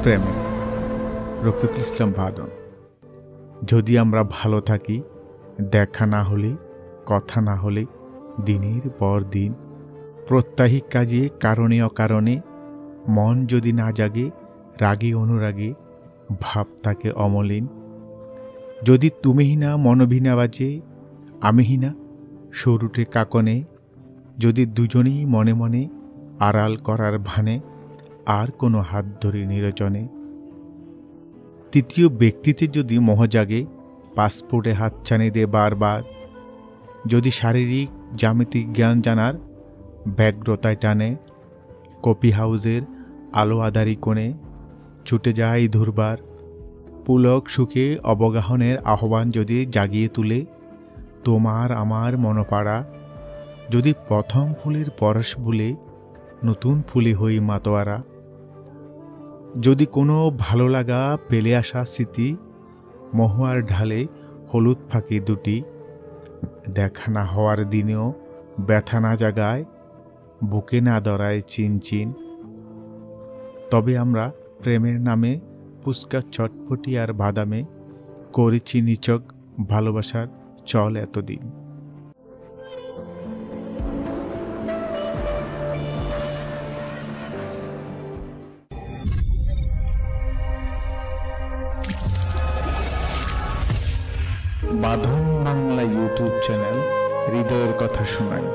প্রেমে। রফিকুল ইসলাম বাদন। যদি আমরা ভালো থাকি, দেখা না হলে, কথা না হলে, দিনের পর দিন প্রত্যাহিক কাজে কারণে অকারণে মন যদি না জাগে, রাগে অনুরাগে ভাব থাকে অমলিন। যদি তুমিহীনা মনোভিনা বাজে, আমিহীনা সুর উঠে কাকনে, যদি দুজনেই মনে মনে আড়াল করার ভানে আর কোনো হাত ধরে নিরজনে, তৃতীয় ব্যক্তিতে যদি মোহ জাগে, পাসপোর্টে হাতছানি দে বারবার, যদি শারীরিক জ্যামিতিক জ্ঞান জানার ব্যগ্রতায় টানে, কফি হাউসের আলো আধারি কোণে ছুটে যায় ধুরবার, পুলক সুখে অবগাহনের আহ্বান যদি জাগিয়ে তুলে তোমার আমার মনপাড়া, যদি প্রথম ফুলের পরশ ভুলে নতুন ফুলে হই মাতোয়ারা, যদি কোনো ভালো লাগা পেলে আসা স্মৃতি মহুয়ার ঢালে হলুদ ফাঁকি দুটি, দেখা না হওয়ার দিনেও ব্যথা না জাগায়, বুকে না দরায় চিনচিন, তবে আমরা প্রেমের নামে পুস্কা চটপটি আর বাদামে করেছি নিছক ভালোবাসার চল এতদিন। বাঁধন বাংলা ইউটিউব চ্যানেল হৃদয়ের কথা শোনায়।